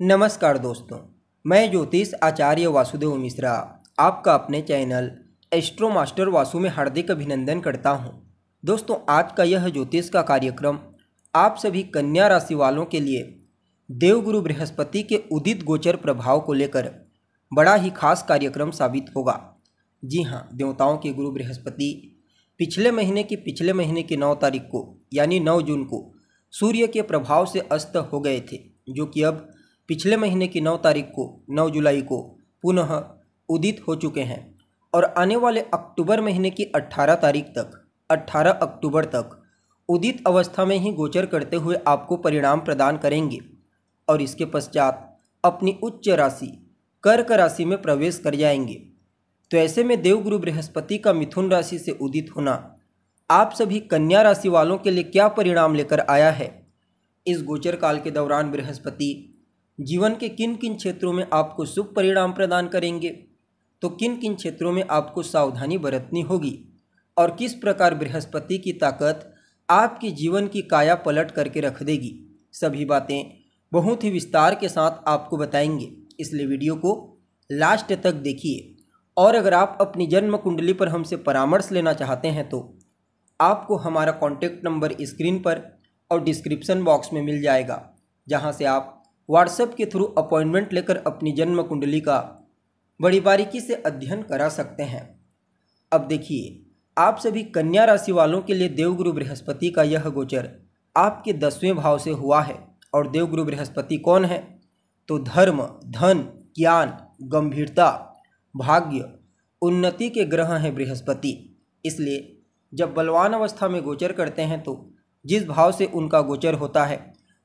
नमस्कार दोस्तों, मैं ज्योतिष आचार्य वासुदेव मिश्रा आपका अपने चैनल एस्ट्रो मास्टर वासु में हार्दिक अभिनंदन करता हूं। दोस्तों, आज का यह ज्योतिष का कार्यक्रम आप सभी कन्या राशि वालों के लिए देवगुरु बृहस्पति के उदित गोचर प्रभाव को लेकर बड़ा ही खास कार्यक्रम साबित होगा। जी हाँ, देवताओं के गुरु बृहस्पति पिछले महीने की 9 तारीख को यानी 9 जून को सूर्य के प्रभाव से अस्त हो गए थे, जो कि अब पिछले महीने की 9 तारीख को 9 जुलाई को पुनः उदित हो चुके हैं और आने वाले अक्टूबर महीने की 18 अक्टूबर तक उदित अवस्था में ही गोचर करते हुए आपको परिणाम प्रदान करेंगे और इसके पश्चात अपनी उच्च राशि कर्क राशि में प्रवेश कर जाएंगे। तो ऐसे में देवगुरु बृहस्पति का मिथुन राशि से उदित होना आप सभी कन्या राशि वालों के लिए क्या परिणाम लेकर आया है। इस गोचर काल के दौरान बृहस्पति जीवन के किन किन क्षेत्रों में आपको शुभ परिणाम प्रदान करेंगे, तो किन किन क्षेत्रों में आपको सावधानी बरतनी होगी और किस प्रकार बृहस्पति की ताकत आपके जीवन की काया पलट करके रख देगी, सभी बातें बहुत ही विस्तार के साथ आपको बताएंगे। इसलिए वीडियो को लास्ट तक देखिए और अगर आप अपनी जन्म कुंडली पर हमसे परामर्श लेना चाहते हैं तो आपको हमारा कॉन्टैक्ट नंबर स्क्रीन पर और डिस्क्रिप्शन बॉक्स में मिल जाएगा, जहां से आप व्हाट्सएप के थ्रू अपॉइंटमेंट लेकर अपनी जन्म कुंडली का बड़ी बारीकी से अध्ययन करा सकते हैं। अब देखिए, आप सभी कन्या राशि वालों के लिए देवगुरु बृहस्पति का यह गोचर आपके 10वें भाव से हुआ है और देवगुरु बृहस्पति कौन है, तो धर्म, धन, ज्ञान, गंभीरता, भाग्य, उन्नति के ग्रह हैं बृहस्पति। इसलिए जब बलवान अवस्था में गोचर करते हैं तो जिस भाव से उनका गोचर होता है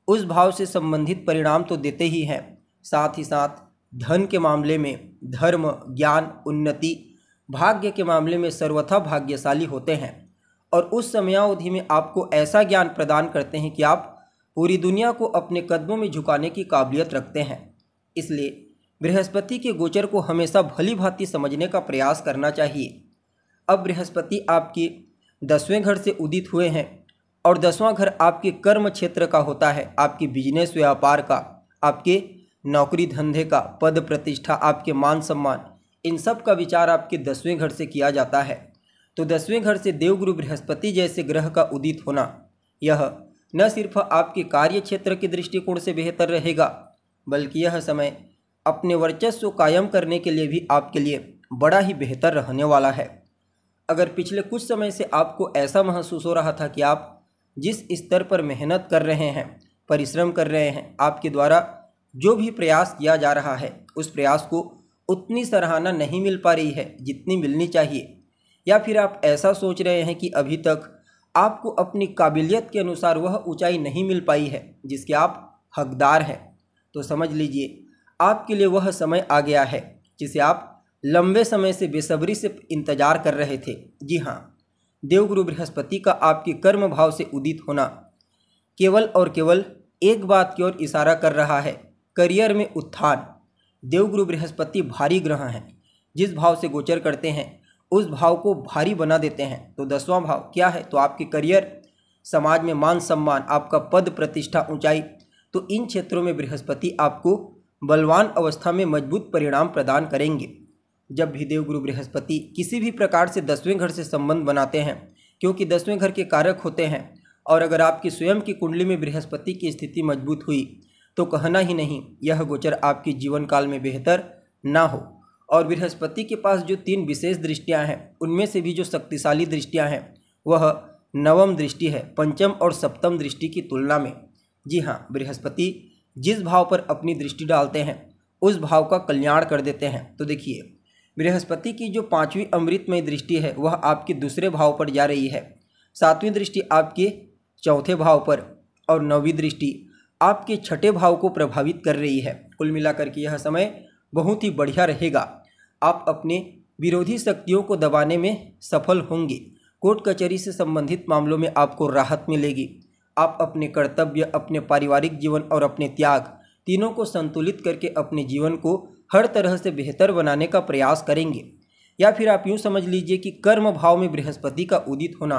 उस भाव से संबंधित परिणाम तो देते ही हैं, साथ ही साथ धन के मामले में धर्म, ज्ञान, उन्नति, भाग्य के मामले में सर्वथा भाग्यशाली होते हैं और उस समयावधि में आपको ऐसा ज्ञान प्रदान करते हैं कि आप पूरी दुनिया को अपने कदमों में झुकाने की काबिलियत रखते हैं। इसलिए बृहस्पति के गोचर को हमेशा भली भांति समझने का प्रयास करना चाहिए। अब बृहस्पति आपके 10वें घर से उदित हुए हैं और 10वां घर आपके कर्म क्षेत्र का होता है, आपके बिजनेस व्यापार का, आपके नौकरी धंधे का, पद प्रतिष्ठा, आपके मान सम्मान, इन सब का विचार आपके 10वें घर से किया जाता है। तो 10वें घर से देवगुरु बृहस्पति जैसे ग्रह का उदित होना यह न सिर्फ आपके कार्य क्षेत्र के दृष्टिकोण से बेहतर रहेगा, बल्कि यह समय अपने वर्चस्व कायम करने के लिए भी आपके लिए बड़ा ही बेहतर रहने वाला है। अगर पिछले कुछ समय से आपको ऐसा महसूस हो रहा था कि आप जिस स्तर पर मेहनत कर रहे हैं, परिश्रम कर रहे हैं, आपके द्वारा जो भी प्रयास किया जा रहा है उस प्रयास को उतनी सराहना नहीं मिल पा रही है जितनी मिलनी चाहिए, या फिर आप ऐसा सोच रहे हैं कि अभी तक आपको अपनी काबिलियत के अनुसार वह ऊंचाई नहीं मिल पाई है जिसके आप हकदार हैं, तो समझ लीजिए आपके लिए वह समय आ गया है जिसे आप लंबे समय से बेसब्री से इंतजार कर रहे थे। जी हाँ, देवगुरु बृहस्पति का आपके कर्म भाव से उदित होना केवल और केवल एक बात की ओर इशारा कर रहा है, करियर में उत्थान। देवगुरु बृहस्पति भारी ग्रह हैं, जिस भाव से गोचर करते हैं उस भाव को भारी बना देते हैं। तो 10वां भाव क्या है, तो आपके करियर, समाज में मान सम्मान, आपका पद प्रतिष्ठा, ऊंचाई, तो इन क्षेत्रों में बृहस्पति आपको बलवान अवस्था में मजबूत परिणाम प्रदान करेंगे। जब भी देवगुरु बृहस्पति किसी भी प्रकार से 10वें घर से संबंध बनाते हैं, क्योंकि 10वें घर के कारक होते हैं, और अगर आपकी स्वयं की कुंडली में बृहस्पति की स्थिति मजबूत हुई तो कहना ही नहीं, यह गोचर आपके जीवन काल में बेहतर ना हो। और बृहस्पति के पास जो 3 विशेष दृष्टियां हैं, उनमें से भी जो शक्तिशाली दृष्टियां हैं वह 9वीं दृष्टि है, 5वीं और 7वीं दृष्टि की तुलना में। जी हाँ, बृहस्पति जिस भाव पर अपनी दृष्टि डालते हैं उस भाव का कल्याण कर देते हैं। तो देखिए, बृहस्पति की जो 5वीं अमृतमय दृष्टि है वह आपके 2रे भाव पर जा रही है, 7वीं दृष्टि आपके 4थे भाव पर और 9वीं दृष्टि आपके 6ठे भाव को प्रभावित कर रही है। कुल मिलाकर के यह समय बहुत ही बढ़िया रहेगा। आप अपने विरोधी शक्तियों को दबाने में सफल होंगे। कोर्ट कचहरी से संबंधित मामलों में आपको राहत मिलेगी। आप अपने कर्तव्य, अपने पारिवारिक जीवन और अपने त्याग, तीनों को संतुलित करके अपने जीवन को हर तरह से बेहतर बनाने का प्रयास करेंगे। या फिर आप यूँ समझ लीजिए कि कर्म भाव में बृहस्पति का उदित होना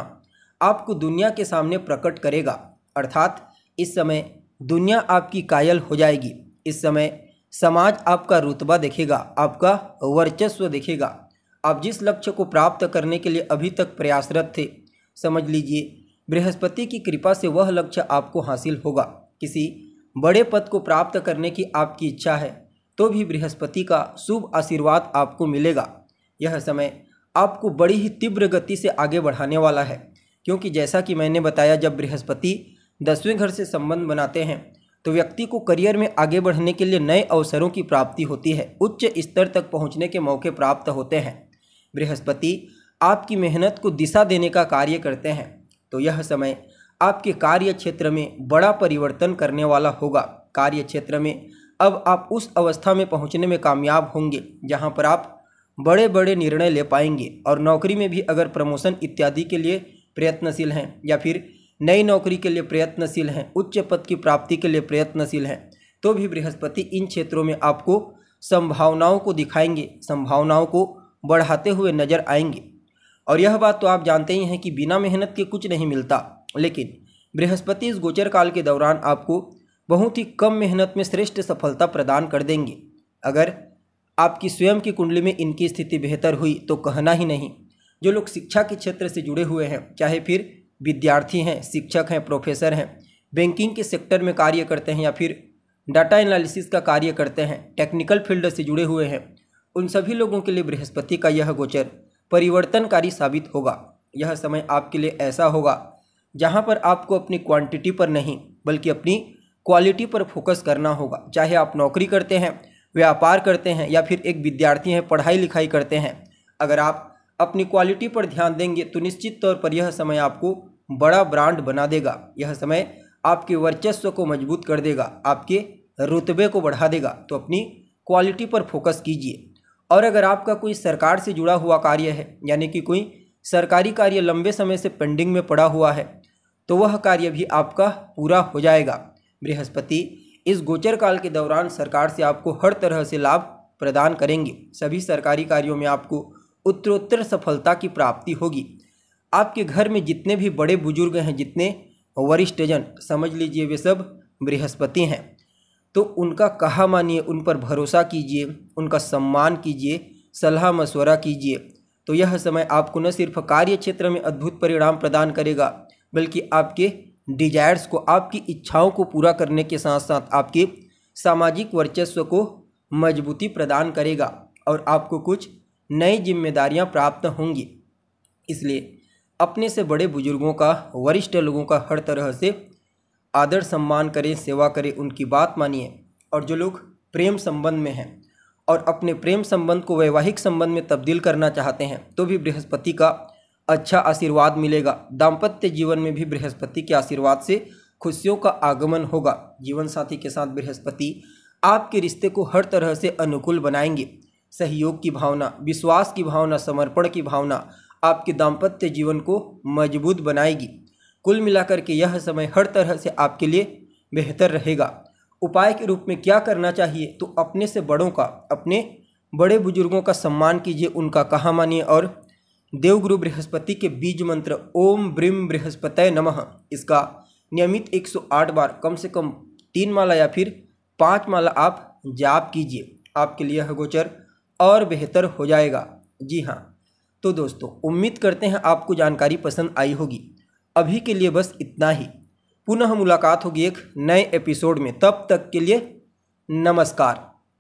आपको दुनिया के सामने प्रकट करेगा, अर्थात इस समय दुनिया आपकी कायल हो जाएगी। इस समय समाज आपका रुतबा देखेगा, आपका वर्चस्व देखेगा। आप जिस लक्ष्य को प्राप्त करने के लिए अभी तक प्रयासरत थे, समझ लीजिए बृहस्पति की कृपा से वह लक्ष्य आपको हासिल होगा। किसी बड़े पद को प्राप्त करने की आपकी इच्छा है तो भी बृहस्पति का शुभ आशीर्वाद आपको मिलेगा। यह समय आपको बड़ी ही तीव्र गति से आगे बढ़ाने वाला है, क्योंकि जैसा कि मैंने बताया, जब बृहस्पति 10वें घर से संबंध बनाते हैं तो व्यक्ति को करियर में आगे बढ़ने के लिए नए अवसरों की प्राप्ति होती है, उच्च स्तर तक पहुंचने के मौके प्राप्त होते हैं। बृहस्पति आपकी मेहनत को दिशा देने का कार्य करते हैं, तो यह समय आपके कार्य क्षेत्र में बड़ा परिवर्तन करने वाला होगा। कार्य क्षेत्र में अब आप उस अवस्था में पहुंचने में कामयाब होंगे जहां पर आप बड़े बड़े निर्णय ले पाएंगे। और नौकरी में भी अगर प्रमोशन इत्यादि के लिए प्रयत्नशील हैं या फिर नई नौकरी के लिए प्रयत्नशील हैं, उच्च पद की प्राप्ति के लिए प्रयत्नशील हैं, तो भी बृहस्पति इन क्षेत्रों में आपको संभावनाओं को दिखाएंगे, संभावनाओं को बढ़ाते हुए नजर आएंगे। और यह बात तो आप जानते ही हैं कि बिना मेहनत के कुछ नहीं मिलता, लेकिन बृहस्पति इस गोचर काल के दौरान आपको बहुत ही कम मेहनत में श्रेष्ठ सफलता प्रदान कर देंगे। अगर आपकी स्वयं की कुंडली में इनकी स्थिति बेहतर हुई तो कहना ही नहीं। जो लोग शिक्षा के क्षेत्र से जुड़े हुए हैं, चाहे फिर विद्यार्थी हैं, शिक्षक हैं, प्रोफेसर हैं, बैंकिंग के सेक्टर में कार्य करते हैं या फिर डाटा एनालिसिस का कार्य करते हैं, टेक्निकल फील्ड से जुड़े हुए हैं, उन सभी लोगों के लिए बृहस्पति का यह गोचर परिवर्तनकारी साबित होगा। यह समय आपके लिए ऐसा होगा जहां पर आपको अपनी क्वांटिटी पर नहीं बल्कि अपनी क्वालिटी पर फोकस करना होगा। चाहे आप नौकरी करते हैं, व्यापार करते हैं या फिर एक विद्यार्थी हैं, पढ़ाई लिखाई करते हैं, अगर आप अपनी क्वालिटी पर ध्यान देंगे तो निश्चित तौर पर यह समय आपको बड़ा ब्रांड बना देगा। यह समय आपके वर्चस्व को मजबूत कर देगा, आपके रुतबे को बढ़ा देगा। तो अपनी क्वालिटी पर फोकस कीजिए। और अगर आपका कोई सरकार से जुड़ा हुआ कार्य है, यानी कि कोई सरकारी कार्य लंबे समय से पेंडिंग में पड़ा हुआ है, तो वह कार्य भी आपका पूरा हो जाएगा। बृहस्पति इस गोचर काल के दौरान सरकार से आपको हर तरह से लाभ प्रदान करेंगे। सभी सरकारी कार्यों में आपको उत्तरोत्तर सफलता की प्राप्ति होगी। आपके घर में जितने भी बड़े बुजुर्ग हैं, जितने वरिष्ठजन, समझ लीजिए वे सब बृहस्पति हैं, तो उनका कहा मानिए, उन पर भरोसा कीजिए, उनका सम्मान कीजिए, सलाह मशवरा कीजिए। तो यह समय आपको न सिर्फ कार्य क्षेत्र में अद्भुत परिणाम प्रदान करेगा, बल्कि आपके डिजायर्स को, आपकी इच्छाओं को पूरा करने के साथ साथ आपके सामाजिक वर्चस्व को मजबूती प्रदान करेगा और आपको कुछ नई जिम्मेदारियां प्राप्त होंगी। इसलिए अपने से बड़े बुजुर्गों का, वरिष्ठ लोगों का हर तरह से आदर सम्मान करें, सेवा करें, उनकी बात मानिए। और जो लोग प्रेम संबंध में हैं और अपने प्रेम संबंध को वैवाहिक संबंध में तब्दील करना चाहते हैं, तो भी बृहस्पति का अच्छा आशीर्वाद मिलेगा। दाम्पत्य जीवन में भी बृहस्पति के आशीर्वाद से खुशियों का आगमन होगा। जीवन साथी के साथ बृहस्पति आपके रिश्ते को हर तरह से अनुकूल बनाएंगे। सहयोग की भावना, विश्वास की भावना, समर्पण की भावना आपके दाम्पत्य जीवन को मजबूत बनाएगी। कुल मिलाकर के यह समय हर तरह से आपके लिए बेहतर रहेगा। उपाय के रूप में क्या करना चाहिए, तो अपने से बड़ों का, अपने बड़े बुजुर्गों का सम्मान कीजिए, उनका कहा मानिए और देवगुरु बृहस्पति के बीज मंत्र ओम ब्रीम बृहस्पतये नमः, इसका नियमित 108 बार, कम से कम 3 माला या फिर 5 माला आप जाप कीजिए। आपके लिए यह गोचर और बेहतर हो जाएगा। जी हाँ, तो दोस्तों उम्मीद करते हैं आपको जानकारी पसंद आई होगी। अभी के लिए बस इतना ही। पुनः मुलाकात होगी एक नए एपिसोड में। तब तक के लिए नमस्कार।